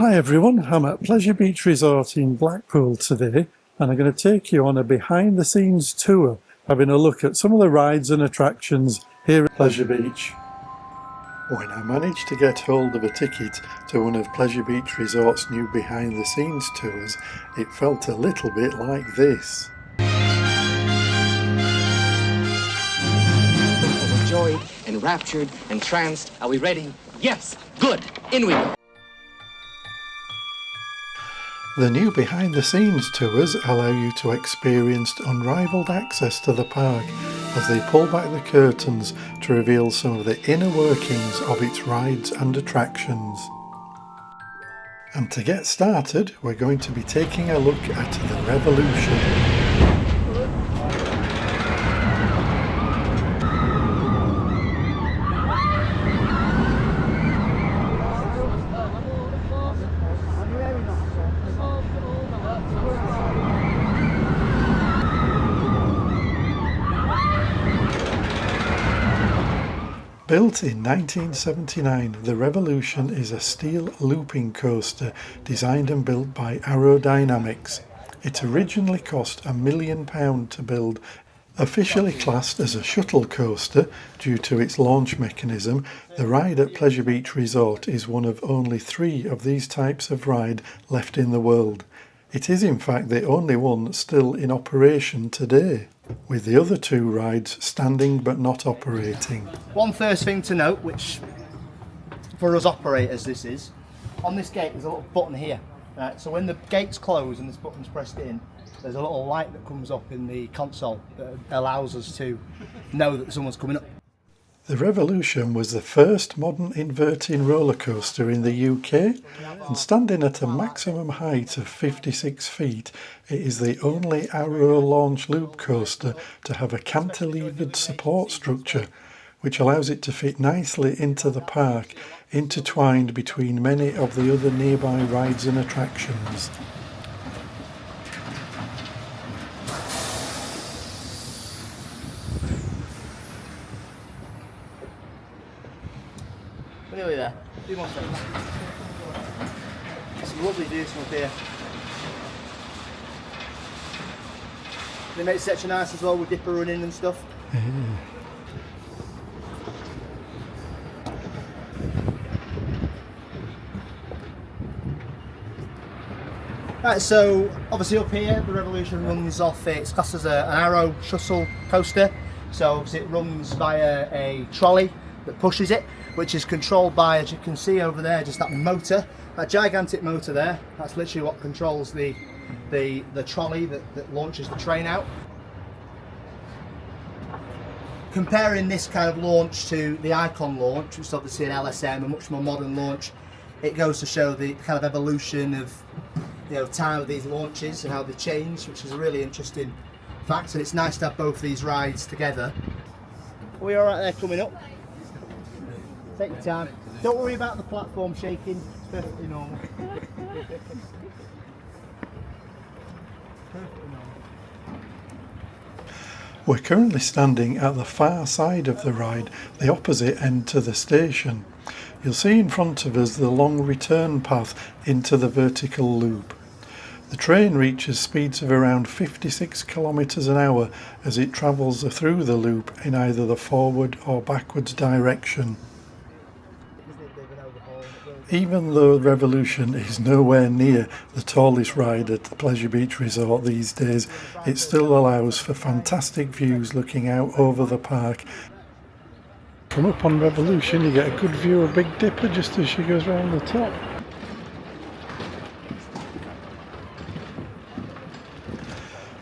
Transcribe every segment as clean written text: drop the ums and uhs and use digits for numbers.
Hi everyone, I'm at Pleasure Beach Resort in Blackpool today and I'm going to take you on a behind the scenes tour having a look at some of the rides and attractions here at Pleasure Beach. When I managed to get hold of a ticket to one of Pleasure Beach Resort's new behind the scenes tours, it felt a little bit like this. Overjoyed, enraptured, entranced. Are we ready? Yes. Good. In we go. The new behind the scenes tours allow you to experience unrivaled access to the park as they pull back the curtains to reveal some of the inner workings of its rides and attractions. And to get started, we're going to be taking a look at the Revolution. Built in 1979, the Revolution is a steel looping coaster designed and built by Aerodynamics. It originally cost £1 million to build. Officially classed as a shuttle coaster due to its launch mechanism, the ride at Pleasure Beach Resort is one of only 3 of these types of ride left in the world. It is in fact the only one still in operation today, with the other 2 rides standing but not operating. One first thing to note, which for us operators this is, on this gate there's a little button here. Right, so when the gates close and this button's pressed in, there's a little light that comes up in the console that allows us to know that someone's coming up. The Revolution was the first modern inverting roller coaster in the UK, and standing at a maximum height of 56 feet, it is the only Aero launch loop coaster to have a cantilevered support structure, which allows it to fit nicely into the park, intertwined between many of the other nearby rides and attractions. We're nearly there. 2 more seconds. Some lovely views from up here. They make section nice as well with dipper running and stuff. Right, so obviously up here the Revolution runs off, it's classed as an Aero shuttle coaster, so obviously it runs via a trolley that pushes it, which is controlled by, as you can see over there, just that motor, that gigantic motor there. That's literally what controls the trolley that launches the train out. Comparing this kind of launch to the Icon launch, which is obviously an LSM, a much more modern launch, it goes to show the kind of evolution of time of these launches and how they change, which is a really interesting fact, and it's nice to have both these rides together. Are we alright there coming up? Take your time. Don't worry about the platform shaking, it's perfectly normal. We're currently standing at the far side of the ride, the opposite end to the station. You'll see in front of us the long return path into the vertical loop. The train reaches speeds of around 56 kilometres an hour as it travels through the loop in either the forward or backwards direction. Even though Revolution is nowhere near the tallest ride at the Pleasure Beach Resort these days, it still allows for fantastic views looking out over the park. From up on Revolution you get a good view of Big Dipper just as she goes round the top.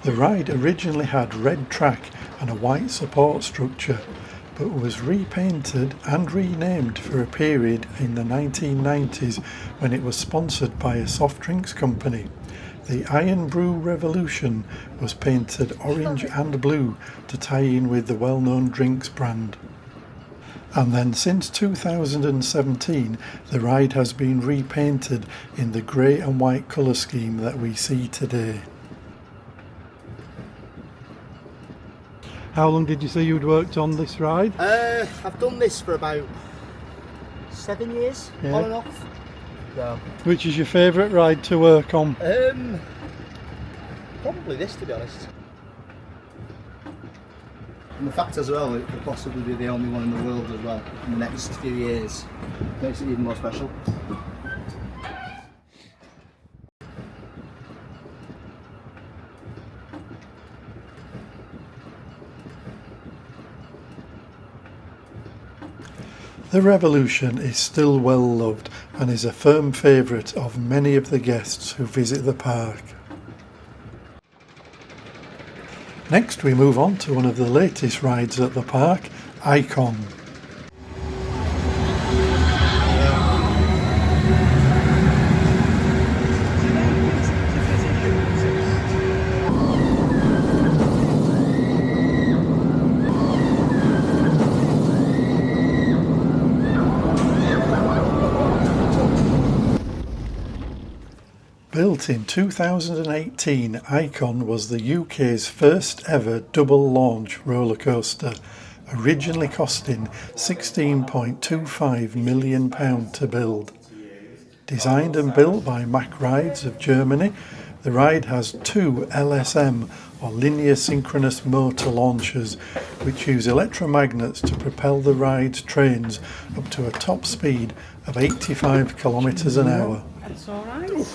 The ride originally had red track and a white support structure, but was repainted and renamed for a period in the 1990s when it was sponsored by a soft drinks company. The Iron Brew Revolution was painted orange and blue to tie in with the well-known drinks brand. And then since 2017 the ride has been repainted in the grey and white colour scheme that we see today. How long did you say you'd worked on this ride? I've done this for about 7 years, on and off. So, Which is your favourite ride to work on? probably this, to be honest. And the fact as well, it could possibly be the only one in the world as well in the next few years. Makes it even more special. The Revolution is still well loved and is a firm favourite of many of the guests who visit the park. Next we move on to one of the latest rides at the park, Icon. Built in 2018, Icon was the UK's first ever double launch roller coaster, originally costing £16.25 million to build. Designed and built by Mack Rides of Germany, the ride has two LSM or linear synchronous motor launchers which use electromagnets to propel the ride's trains up to a top speed of 85 kilometres an hour. That's all right.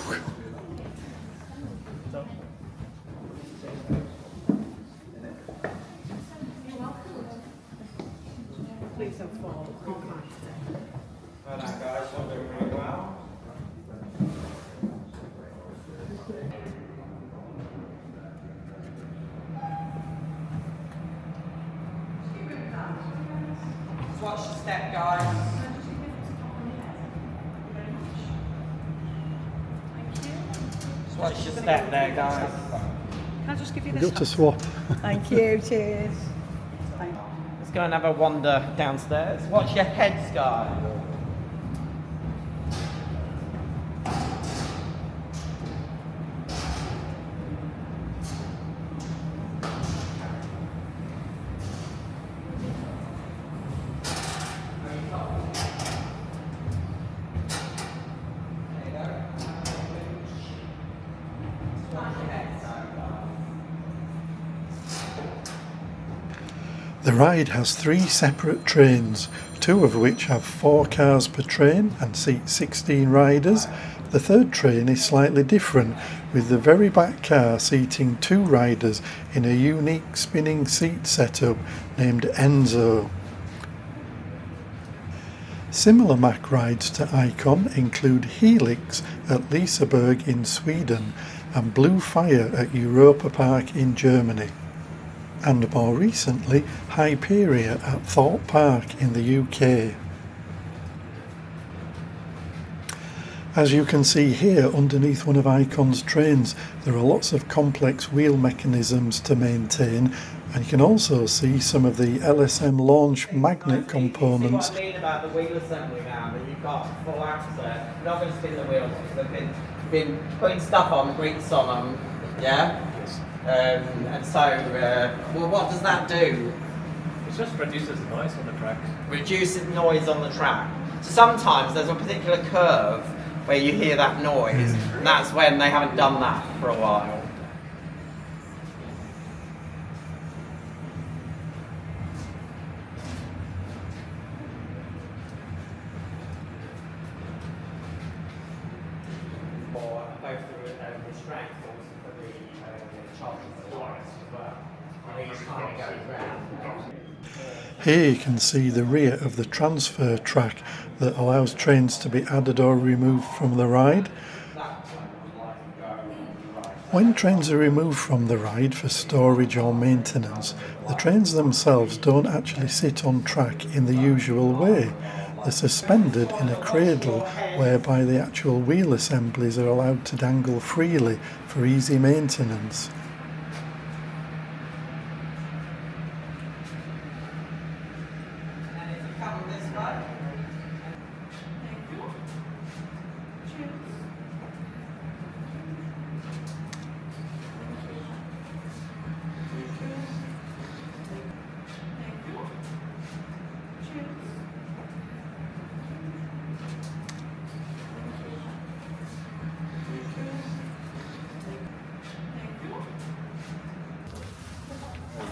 Please don't fall. Well done, guys. You're doing really well. Just watch the step, guys. Just watch your step there, guys. Can I just give you Go this? to swap. Thank you. Cheers. Let's go and have a wander downstairs. Watch your heads, guys. The ride has three separate trains, two of which have 4 cars per train and seat 16 riders. The third train is slightly different, with the very back car seating 2 riders in a unique spinning seat setup named Enzo. Similar Mack rides to Icon include Helix at Liseberg in Sweden and Blue Fire at Europa Park in Germany, and more recently Hyperia at Thorpe Park in the UK. As you can see here underneath one of Icon's trains, there are lots of complex wheel mechanisms to maintain, and you can also see some of the LSM launch magnet components. See what I mean about the wheel assembly now, that you've got full access. You're not going to spin the wheels because they've been putting stuff on, grease on them, yeah? And so, well, what does that do? It just reduces the noise on the track. Reduces noise on the track. So sometimes there's a particular curve where you hear that noise, and that's when they haven't done that for a while. For both the restraints for the charging for the wires as well. And these kind of goes round. Here you can see the rear of the transfer track that allows trains to be added or removed from the ride. When trains are removed from the ride for storage or maintenance, the trains themselves don't actually sit on track in the usual way. They're suspended in a cradle whereby the actual wheel assemblies are allowed to dangle freely for easy maintenance.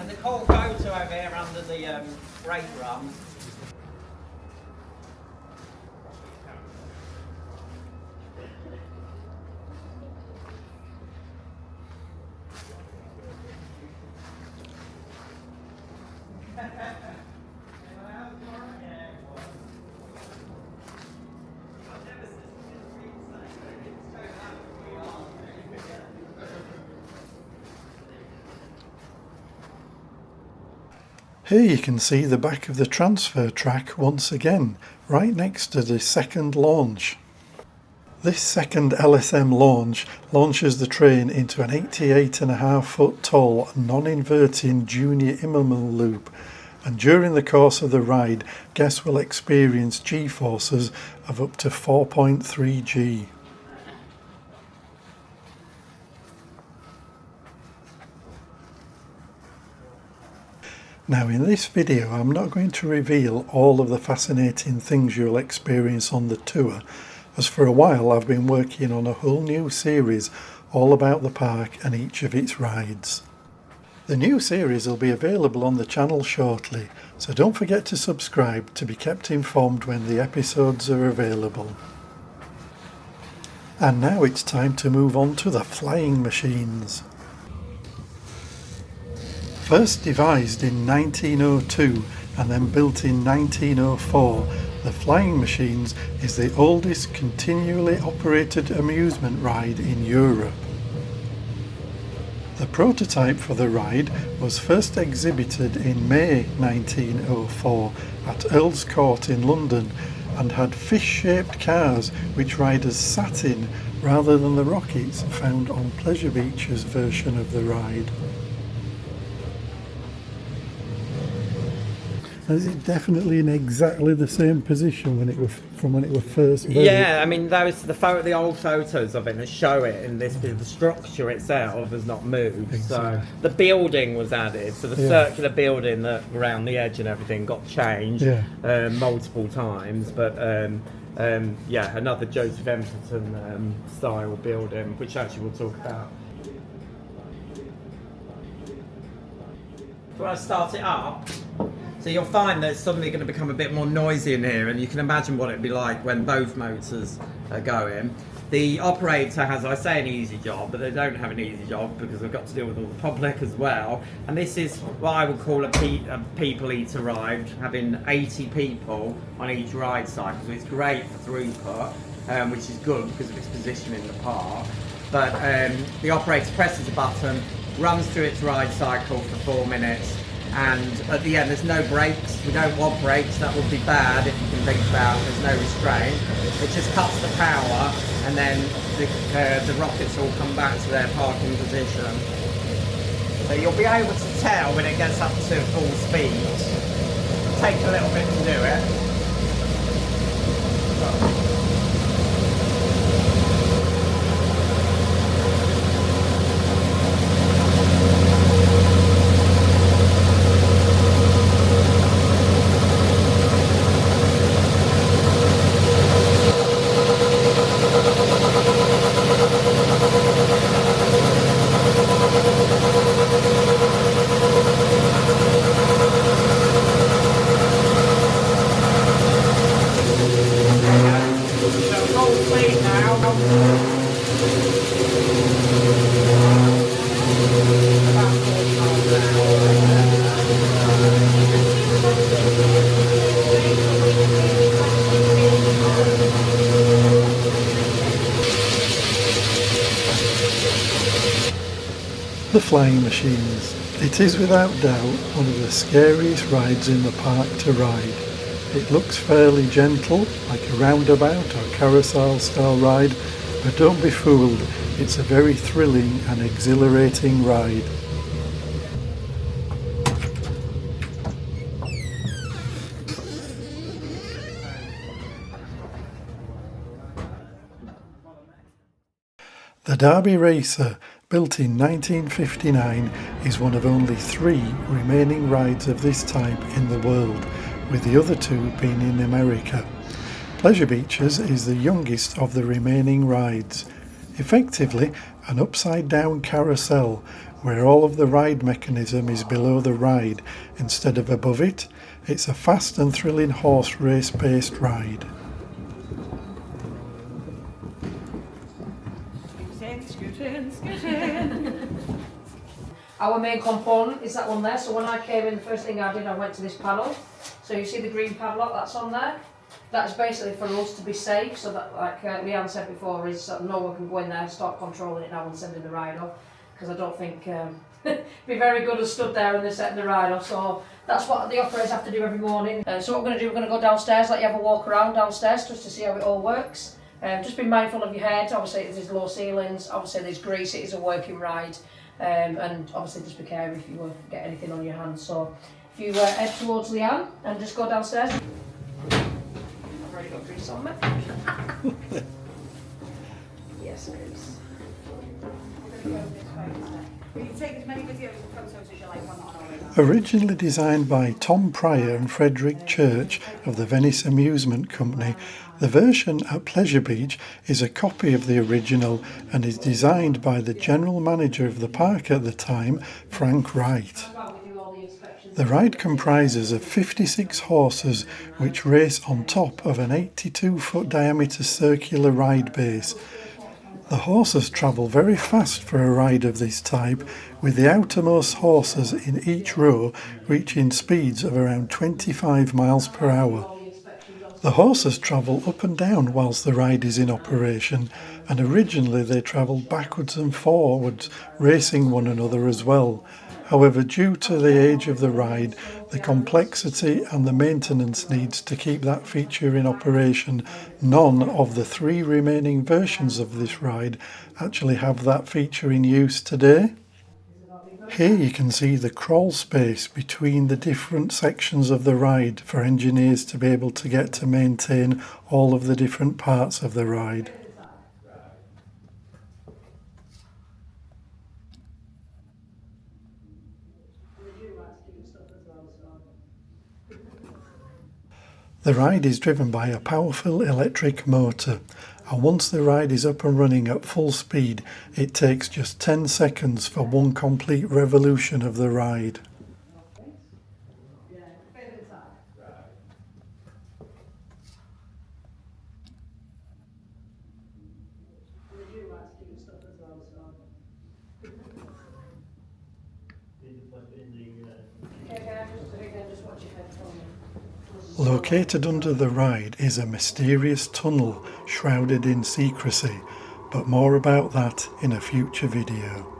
And the cool photo over here under the brake drum. Here you can see the back of the transfer track once again, right next to the second launch. This second LSM launch launches the train into an 88.5 foot tall non-inverting junior Immelmann loop, and during the course of the ride guests will experience G-forces of up to 4.3 G. Now in this video I'm not going to reveal all of the fascinating things you'll experience on the tour, as for a while I've been working on a whole new series all about the park and each of its rides. The new series will be available on the channel shortly, so don't forget to subscribe to be kept informed when the episodes are available. And now it's time to move on to the flying machines. First devised in 1902 and then built in 1904, the Flying Machines is the oldest continually operated amusement ride in Europe. The prototype for the ride was first exhibited in May 1904 at Earl's Court in London and had fish-shaped cars which riders sat in rather than the rockets found on Pleasure Beach's version of the ride. Is it definitely in exactly the same position when it was first built? Yeah, I mean the old photos of it that show it in this. The structure itself has not moved. Exactly. So the building was added. So the circular building that around the edge and everything got changed multiple times. But yeah, another Joseph Empton style building, which actually we'll talk about. When I start it up. So you'll find that it's suddenly going to become a bit more noisy in here, and you can imagine what it'd be like when both motors are going. The operator has, I say, an easy job, but they don't have an easy job because they've got to deal with all the public as well. And this is what I would call a people eater ride, having 80 people on each ride cycle. So it's great for throughput, which is good because of its position in the park. But the operator presses a button, runs through its ride cycle for 4 minutes, and at the end there's no brakes. We don't want brakes, that would be bad if you can think about it. There's no restraint. It just cuts the power, and then the rockets all come back to their parking position. So you'll be able to tell when it gets up to full speed. It'll take a little bit to do it. The Flying Machines. It is without doubt one of the scariest rides in the park to ride. It looks fairly gentle, like a roundabout or carousel style ride, but don't be fooled, it's a very thrilling and exhilarating ride. The Derby Racer, built in 1959, is one of only 3 remaining rides of this type in the world, with the other 2 being in America. Pleasure Beach's is the youngest of the remaining rides. Effectively, an upside-down carousel where all of the ride mechanism is below the ride instead of above it. It's a fast and thrilling horse race based ride. Our main component is that one there, so when I came in, the first thing I did, I went to this panel. So you see the green padlock that's on there? That's basically for us to be safe, so that, like Leanne said before, is that no one can go in there, start controlling it now and sending the ride off, because I don't think it'd be very good as stood there and they're setting the ride off. So that's what the operators have to do every morning. So what we're going to do, we're going to go downstairs, let you have a walk around downstairs just to see how it all works. Just be mindful of your head. Obviously there's low ceilings, obviously there's grease, it is a working ride, and obviously just be careful if you get anything on your hands. So if you head towards Leanne and just go downstairs. I've already got grease on me. Yes, grease. You can take as many videos and photos as you like, one on all. Originally designed by Tom Pryor and Frederick Church of the Venice Amusement Company, the version at Pleasure Beach is a copy of the original and is designed by the general manager of the park at the time, Frank Wright. The ride comprises of 56 horses which race on top of an 82-foot diameter circular ride base. The horses travel very fast for a ride of this type, with the outermost horses in each row reaching speeds of around 25 miles per hour. The horses travel up and down whilst the ride is in operation, and originally they travelled backwards and forwards, racing one another as well. However, due to the age of the ride, the complexity and the maintenance needs to keep that feature in operation, none of the 3 remaining versions of this ride actually have that feature in use today. Here you can see the crawl space between the different sections of the ride for engineers to be able to get to maintain all of the different parts of the ride. The ride is driven by a powerful electric motor, and once the ride is up and running at full speed, it takes just 10 seconds for one complete revolution of the ride. Located under the ride is a mysterious tunnel shrouded in secrecy, but more about that in a future video.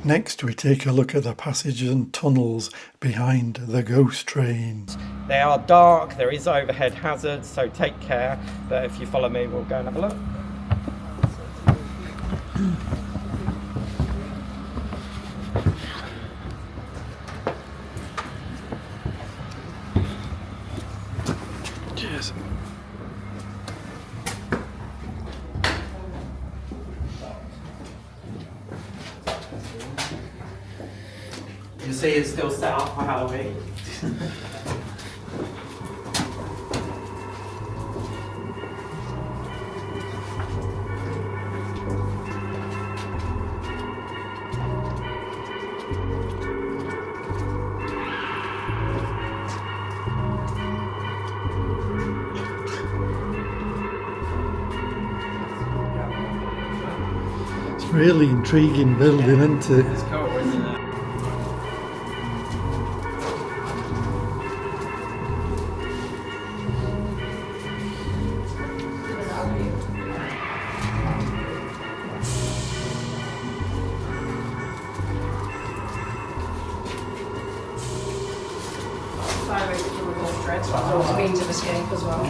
Next we take a look at the passages and tunnels behind the ghost trains. They are dark, there is overhead hazards, so take care. But if you follow me, we'll go and have a look. Cheers. You see it's still set up for Halloween. It's a really intriguing building, isn't it? It's cool, isn't it? Fire rate from the ghost train, so that's always means of escape as well.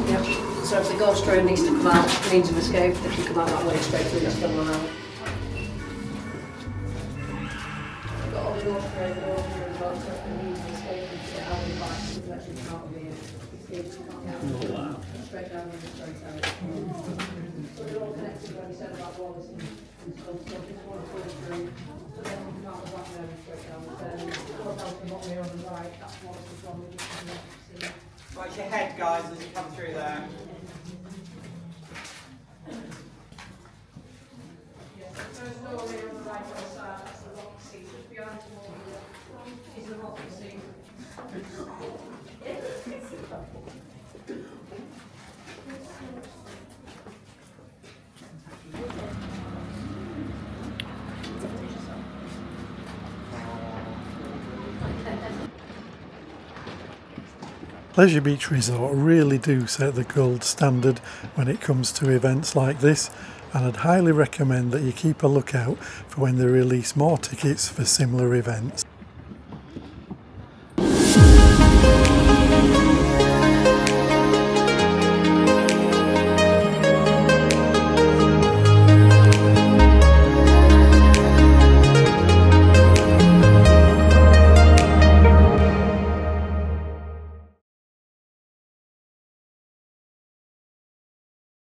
Yep. So if the ghost train needs to come out, means of escape, they can come out that way straight through this tunnel now. We've got all the ghost trains over here as well, so if the means of escape, you can get Oh, wow. Straight down and straight out. So they're all connected when you said about Wallace and stuff, so just want to pull through. So then we come out the back there and straight down. Then go down to the bottom here on the right, that's Wallace's one, we just see. Watch your head, guys, as you come through there. Yeah, so the first door here on the right hand side, that's the rock seat, just behind the wall here, is the rock seat. Pleasure Beach Resort really do set the gold standard when it comes to events like this, and I'd highly recommend that you keep a lookout for when they release more tickets for similar events.